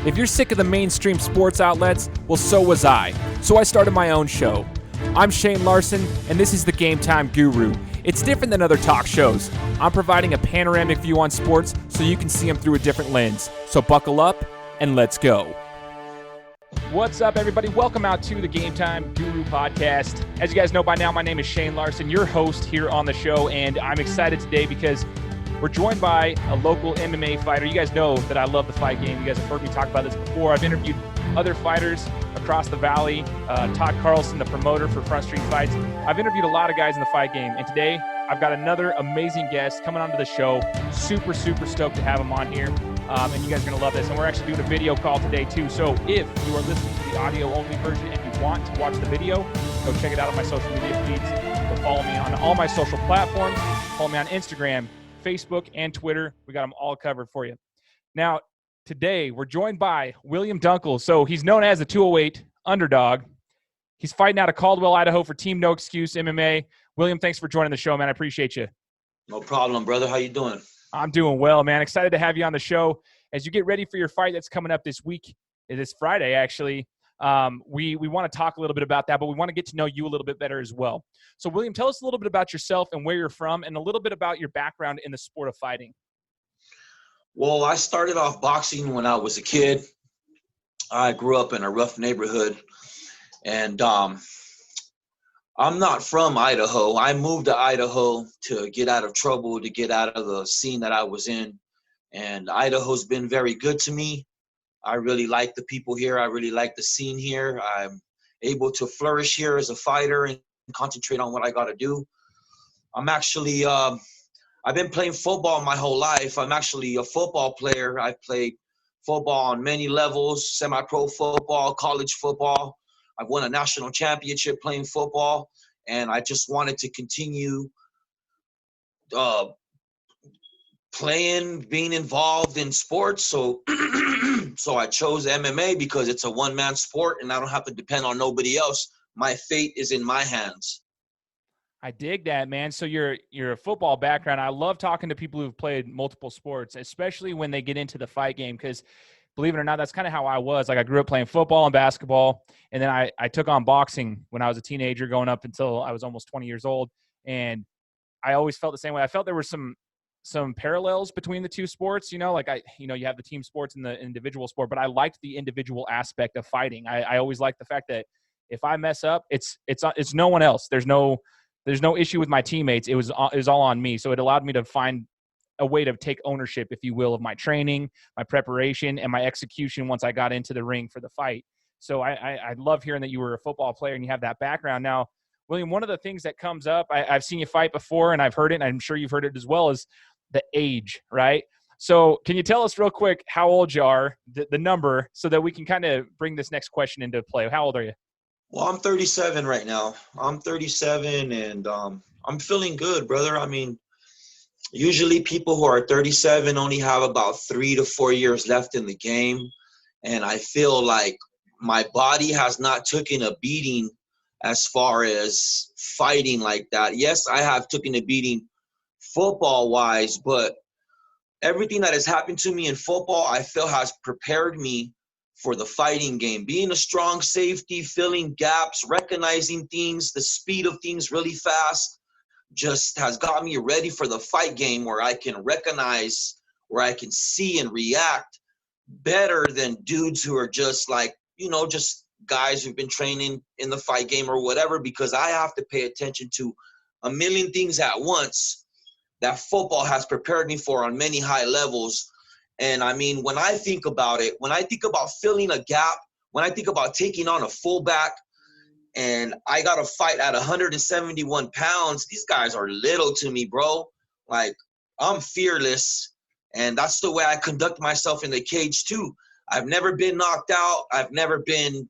If you're sick of the mainstream sports outlets, well, so was I. So I started my own show. I'm Shane Larson, and this is the Game Time Guru. It's different than other talk shows. I'm providing a panoramic view on sports so you can see them through a different lens. So buckle up, and let's go. What's up, everybody? Welcome out to the Game Time Guru podcast. As you guys know by now, my name is Shane Larson, your host here on the show, and I'm excited today because we're joined by a local MMA fighter. You guys know that I love the fight game. You guys have heard me talk about this before. I've interviewed other fighters across the valley. Todd Carlson, the promoter for Front Street Fights. I've interviewed a lot of guys in the fight game, and today I've got another amazing guest coming onto the show. Super stoked to have him on here, and you guys are going to love this. And we're actually doing a video call today, too. So if you are listening to the audio-only version and you want to watch the video, go check it out on my social media feeds. Go follow me on all my social platforms. Follow me on Instagram, Facebook, and Twitter. We got them all covered for you. Now, today we're joined by William Dunkle. So he's known as the 208 underdog. He's fighting out of Caldwell, Idaho for Team No Excuse MMA. William, thanks for joining the show, man. I appreciate you. No problem, brother. How you doing? I'm doing well, man. Excited to have you on the show. As you get ready for your fight that's coming up this week, this Friday, actually, we want to talk a little bit about that, but we want to get to know you a little bit better as well. So, William, tell us a little bit about yourself and where you're from and a little bit about your background in the sport of fighting. Well, I started off boxing when I was a kid. I grew up in a rough neighborhood, and I'm not from Idaho. I moved to Idaho to get out of trouble, to get out of the scene that I was in, and Idaho's been very good to me. I really like the people here. I really like the scene here. I'm able to flourish here as a fighter and concentrate on what I got to do. I'm actually, I've been playing football my whole life. I'm actually a football player. I've played football on many levels, semi-pro football, college football. I've won a national championship playing football, and I just wanted to continue playing, being involved in sports. So so I chose MMA because it's a one-man sport and I don't have to depend on nobody else. My fate is in my hands. I dig that, man. So you're a football background. I love talking to people who've played multiple sports, especially when they get into the fight game, because believe it or not, that's kind of how I was. Like, I grew up playing football and basketball, and then I took on boxing when I was a teenager, going up until I was almost 20 years old. And I always felt the same way. I felt there were some parallels between the two sports, you have the team sports and the individual sport, but I liked the individual aspect of fighting. I always liked the fact that if I mess up, it's no one else. There's no issue with my teammates. It was all on me. So it allowed me to find a way to take ownership, if you will, of my training, my preparation, and my execution once I got into the ring for the fight. So I love hearing that you were a football player and you have that background. Now, William, one of the things that comes up, I've seen you fight before and I've heard it, and I'm sure you've heard it as well, is the age, right? So can you tell us real quick how old you are, the number, so that we can kind of bring this next question into play? How old are you? Well, I'm 37 right now. I'm 37, and I'm feeling good, brother. I mean, usually people who are 37 only have about 3 to 4 years left in the game, and I feel like my body has not taken a beating as far as fighting like that. Yes, I have taken a beating football-wise, but everything that has happened to me in football, I feel has prepared me for the fighting game. Being a strong safety, filling gaps, recognizing things, the speed of things really fast, just has got me ready for the fight game, where I can recognize, where I can see and react better than dudes who are just like, just guys who've been training in the fight game or whatever, because I have to pay attention to a million things at once that football has prepared me for on many high levels. And I mean, when I think about it, when I think about filling a gap, when I think about taking on a fullback, and I got to fight at 171 pounds, these guys are little to me, bro. Like, I'm fearless, and that's the way I conduct myself in the cage too. I've never been knocked out. I've never been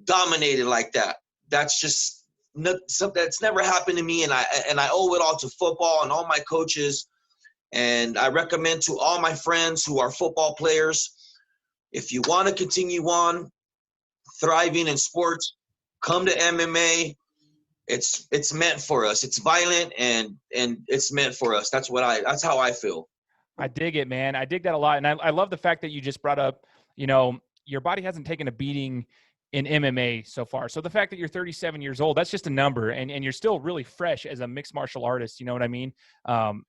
dominated like that. That's just something that's never happened to me, and I owe it all to football and all my coaches. And I recommend to all my friends who are football players, if you want to continue on thriving in sports, come to MMA. It's meant for us. It's violent and it's meant for us. That's how I feel. I dig it, man. I dig that a lot. And I love the fact that you just brought up, your body hasn't taken a beating in MMA so far. So the fact that you're 37 years old, that's just a number. And you're still really fresh as a mixed martial artist. You know what I mean?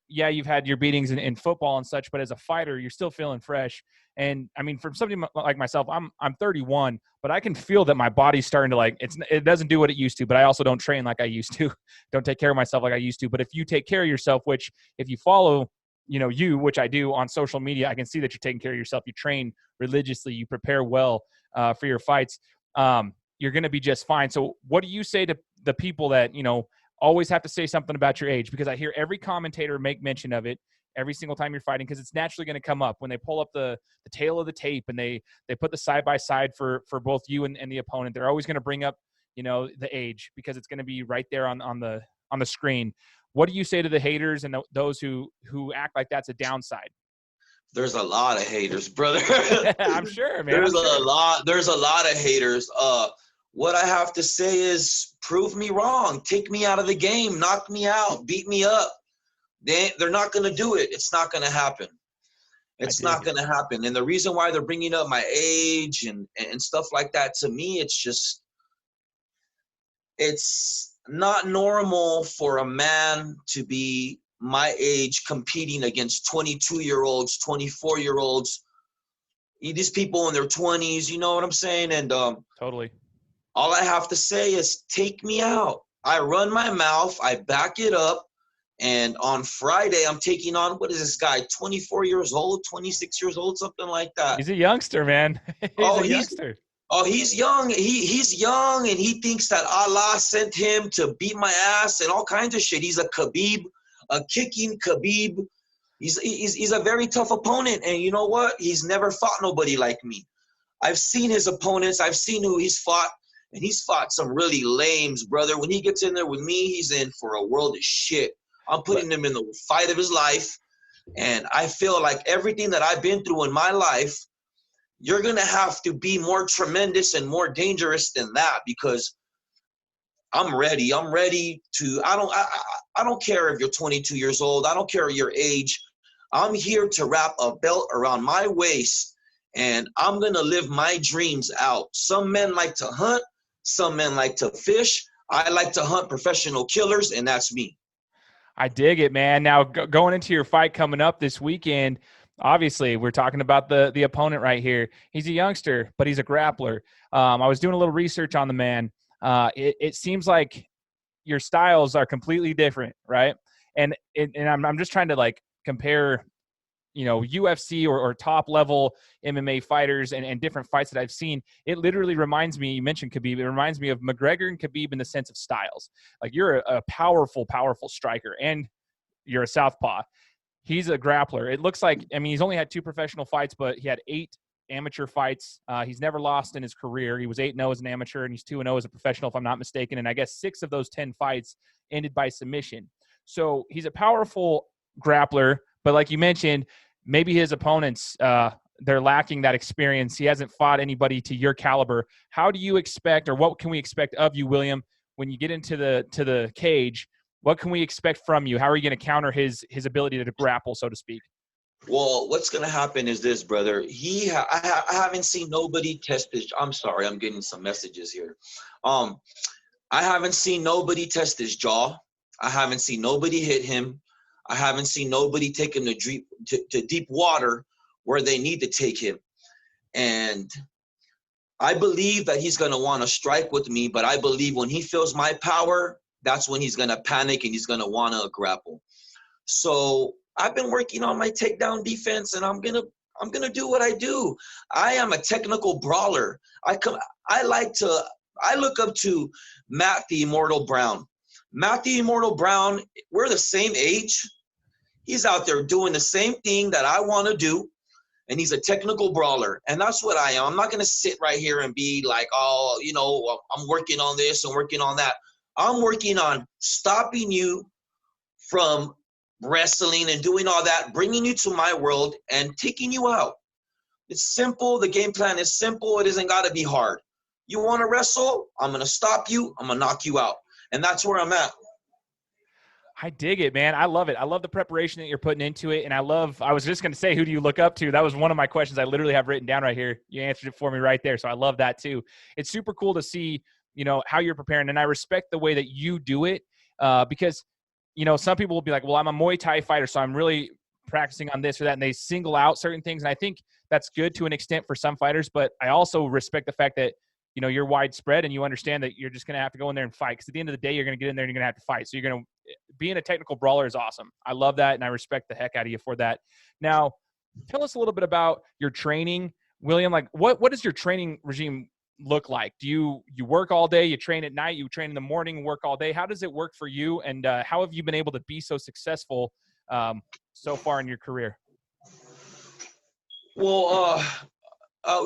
Yeah, you've had your beatings in football and such, but as a fighter, you're still feeling fresh. And I mean, from somebody like myself, I'm 31, but I can feel that my body's starting to it doesn't do what it used to, but I also don't train like I used to, don't take care of myself like I used to. But if you take care of yourself, which if you follow, which I do on social media, I can see that you're taking care of yourself. You train religiously, you prepare well for your fights. You're going to be just fine. So what do you say to the people that, always have to say something about your age? Because I hear every commentator make mention of it every single time you're fighting, because it's naturally going to come up when they pull up the tail of the tape and they put the side by side for both you and the opponent. They're always going to bring up, the age, because it's going to be right there on the screen. What do you say to the haters and those who act like that's a downside? There's a lot of haters, brother. I'm sure, man. There's a lot of haters. What I have to say is, prove me wrong. Take me out of the game. Knock me out. Beat me up. They're not going to do it. It's not going to happen. It's not going to happen. And the reason why they're bringing up my age and stuff like that, to me, it's not normal for a man to be my age competing against 22-year-olds, 24-year-olds, these people in their 20s, you know what I'm saying? And totally. All I have to say is, take me out. I run my mouth, I back it up, and on Friday I'm taking on, what is this guy, 24 years old, 26 years old, something like that. He's a youngster, man. He's a youngster. He's young. He's young, and he thinks that Allah sent him to beat my ass and all kinds of shit. He's a Khabib, a kicking Khabib. He's a very tough opponent, and you know what? He's never fought nobody like me. I've seen his opponents. I've seen who he's fought, and he's fought some really lames, brother. When he gets in there with me, he's in for a world of shit. I'm putting him in the fight of his life, and I feel like everything that I've been through in my life, you're going to have to be more tremendous and more dangerous than that, because I'm ready. I'm ready to, I don't care if you're 22 years old. I don't care your age. I'm here to wrap a belt around my waist, and I'm going to live my dreams out. Some men like to hunt. Some men like to fish. I like to hunt professional killers, and that's me. I dig it, man. Now, going into your fight coming up this weekend, obviously, we're talking about the opponent right here. He's a youngster, but he's a grappler. I was doing a little research on the man. It seems like your styles are completely different, right? And I'm just trying to compare, UFC or top level MMA fighters and different fights that I've seen. It literally reminds me, you mentioned Khabib, it reminds me of McGregor and Khabib in the sense of styles. Like, you're a powerful striker, and you're a southpaw. He's a grappler. It looks like, he's only had 2 professional fights, but he had 8 amateur fights. He's never lost in his career. He was 8-0 as an amateur, and he's 2-0 as a professional, if I'm not mistaken. And I guess 6 of those 10 fights ended by submission. So he's a powerful grappler, but like you mentioned, maybe his opponents, they're lacking that experience. He hasn't fought anybody to your caliber. How do you expect, or what can we expect of you, William, when you get into the cage? What can we expect from you? How are you going to counter his ability to grapple, so to speak? Well, what's going to happen is this, brother. I haven't seen nobody test his. I'm sorry, I'm getting some messages here. I haven't seen nobody test his jaw. I haven't seen nobody hit him. I haven't seen nobody take him to deep water where they need to take him. And I believe that he's going to want to strike with me, but I believe when he feels my power, that's when he's going to panic and he's going to want to grapple. So I've been working on my takedown defense, and I'm going to do what I do. I am a technical brawler. I look up to Matt the Immortal Brown. Matt the Immortal Brown, we're the same age. He's out there doing the same thing that I want to do, and he's a technical brawler. And that's what I am. I'm not going to sit right here and be like, oh, I'm working on this and working on that. I'm working on stopping you from wrestling and doing all that, bringing you to my world and taking you out. It's simple. The game plan is simple. It isn't got to be hard. You want to wrestle? I'm going to stop you. I'm going to knock you out. And that's where I'm at. I dig it, man. I love it. I love the preparation that you're putting into it. And I was just going to say, who do you look up to? That was one of my questions I literally have written down right here. You answered it for me right there. So I love that too. It's super cool to see, how you're preparing. And I respect the way that you do it because, some people will be like, well, I'm a Muay Thai fighter, so I'm really practicing on this or that. And they single out certain things. And I think that's good to an extent for some fighters. But I also respect the fact that, you're widespread and you understand that you're just going to have to go in there and fight. Because at the end of the day, you're going to get in there and you're going to have to fight. So you're going to being a technical brawler is awesome. I love that, and I respect the heck out of you for that. Now, tell us a little bit about your training, William. Like, what does your training regime look like? Do you work all day? You train at night? You train in the morning? Work all day? How does it work for you? And how have you been able to be so successful so far in your career? Well,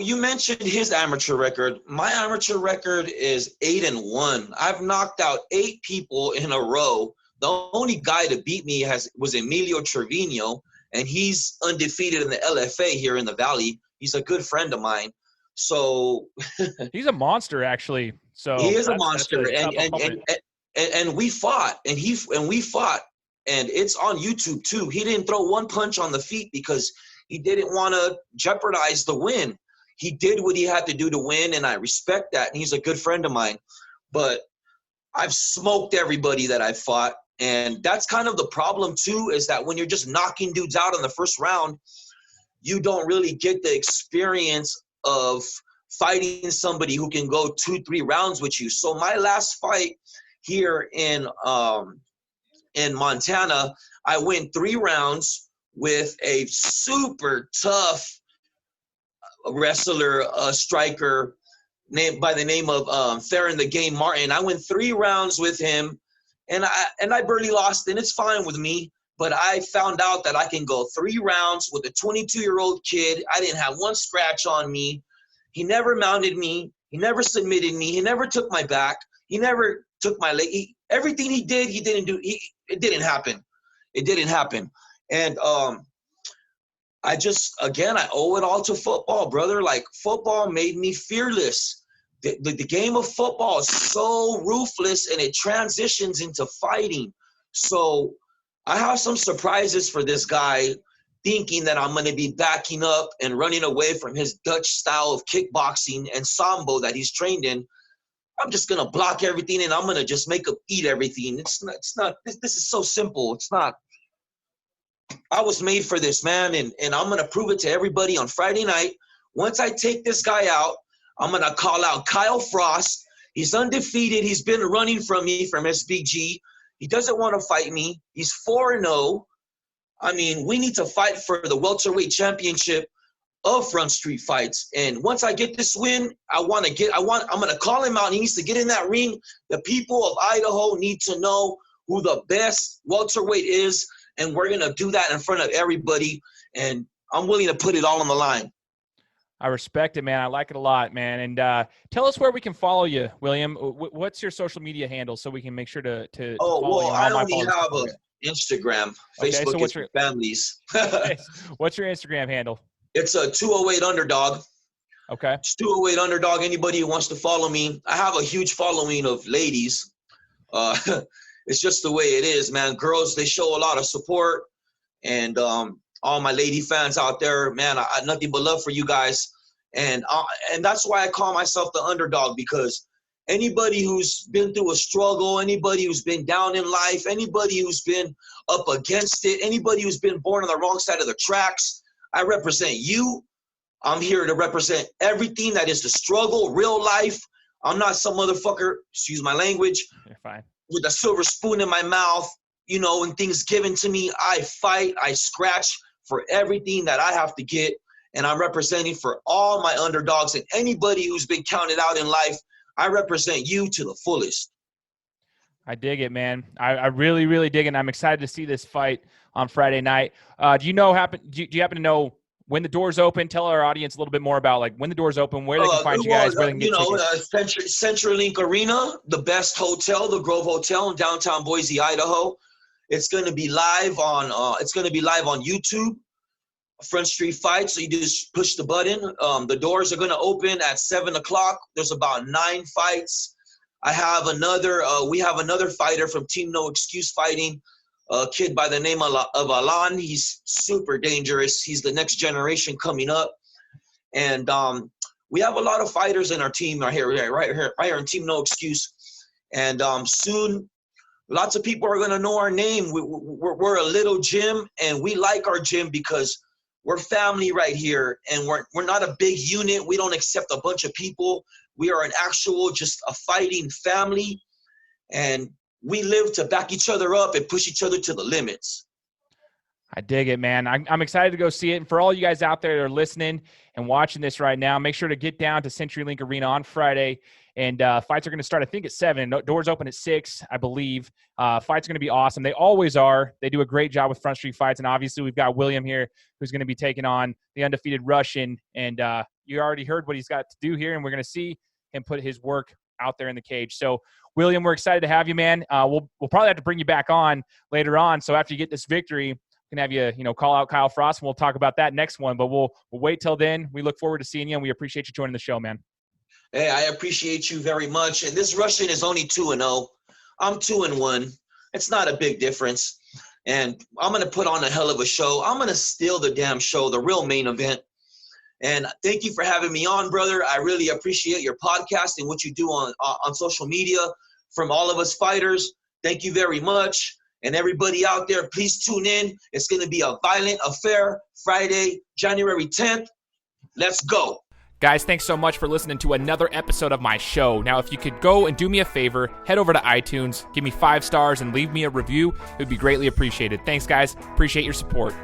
you mentioned his amateur record. My amateur record is 8-1. I've knocked out 8 people in a row. The only guy to beat me was Emilio Trevino, and he's undefeated in the LFA here in the Valley. He's a good friend of mine. So he's a monster, actually. So he is a monster, and we fought, and it's on YouTube too. He didn't throw one punch on the feet because he didn't want to jeopardize the win. He did what he had to do to win, and I respect that. And he's a good friend of mine. But I've smoked everybody that I've fought. And that's kind of the problem, too, is that when you're just knocking dudes out in the first round, you don't really get the experience of fighting somebody who can go 2-3 rounds with you. So my last fight here in Montana, I went 3 rounds with a super tough wrestler, striker named by the name of Theron the Game Martin. I went 3 rounds with him, and I barely lost, and it's fine with me. But I found out that I can go 3 rounds with a 22-year-old kid. I didn't have one scratch on me. He never mounted me. He never submitted me. He never took my back. He never took my leg. Everything he did, he didn't do. It didn't happen. It didn't happen. And I owe it all to football, brother. Like, football made me fearless. The game of football is so ruthless, and it transitions into fighting. So I have some surprises for this guy, thinking that I'm going to be backing up and running away from his Dutch style of kickboxing and sambo that he's trained in. I'm just going to block everything, and I'm going to just make him eat everything. It's not. This is so simple. It's not. I was made for this, man, and I'm going to prove it to everybody on Friday night. Once I take this guy out, I'm going to call out Kyle Frost. He's undefeated. He's been running from me from SBG. He doesn't want to fight me. He's 4-0. I mean, we need to fight for the welterweight championship of Front Street Fights. And once I get this win, I'm going to call him out, and he needs to get in that ring. The people of Idaho need to know who the best welterweight is. And we're going to do that in front of everybody. And I'm willing to put it all on the line. I respect it, man. I like it a lot, man. And tell us where we can follow you, William. What's your social media handle so we can make sure to follow you? I only have an Instagram. Facebook is for families. What's your Instagram handle? It's a 208 Underdog. Okay. It's 208 Underdog. Anybody who wants to follow me. I have a huge following of ladies. It's just the way it is, man. Girls, they show a lot of support. And all my lady fans out there, man, I nothing but love for you guys. And that's why I call myself the underdog, because anybody who's been through a struggle, anybody who's been down in life, anybody who's been up against it, anybody who's been born on the wrong side of the tracks, I represent you. I'm here to represent everything that is the struggle, real life. I'm not some motherfucker, excuse my language. You're fine. With a silver spoon in my mouth, and things given to me. I fight, I scratch for everything that I have to get, and I'm representing for all my underdogs and anybody who's been counted out in life. I represent you to the fullest. I dig it, man. I really, really dig it. And I'm excited to see this fight on Friday night. Do you happen to know when the doors open? Tell our audience a little bit more about when the doors open, where they can find you guys, where they can get tickets. CenturyLink Arena, the best hotel, the Grove Hotel in downtown Boise, Idaho. It's going to be live on YouTube, Front Street Fights. So you just push the button. The doors are going to open at 7:00. There's about 9 fights. We have another fighter from Team No Excuse Fighting. a kid by the name of Alan. He's super dangerous. He's the next generation coming up. And we have a lot of fighters in our team right here in Team No Excuse. And soon, lots of people are going to know our name. We're a little gym, and we like our gym because we're family right here, and we're not a big unit. We don't accept a bunch of people. We are an actual, just a fighting family, and we live to back each other up and push each other to the limits. I dig it, man. I'm excited to go see it. And for all you guys out there that are listening and watching this right now, make sure to get down to CenturyLink Arena on Friday. And fights are going to start, I think, at 7. Doors open at 6, I believe. Fights are going to be awesome. They always are. They do a great job with Front Street Fights. And obviously, we've got William here who's going to be taking on the undefeated Russian. And you already heard what he's got to do here. And we're going to see him put his work out there in the cage. So, William, we're excited to have you, man. We'll probably have to bring you back on later on. So after you get this victory, can have you, call out Kyle Frost, and we'll talk about that next one. But we'll wait till then. We look forward to seeing you, and we appreciate you joining the show, man. Hey, I appreciate you very much. And this Russian is only 2-0. I'm 2-1. It's not a big difference. And I'm going to put on a hell of a show. I'm going to steal the damn show, the real main event. And thank you for having me on, brother. I really appreciate your podcast and what you do on social media from all of us fighters. Thank you very much. And everybody out there, please tune in. It's going to be a violent affair Friday, January 10th. Let's go. Guys, thanks so much for listening to another episode of my show. Now, if you could go and do me a favor, head over to iTunes, give me 5 stars, and leave me a review. It would be greatly appreciated. Thanks, guys. Appreciate your support.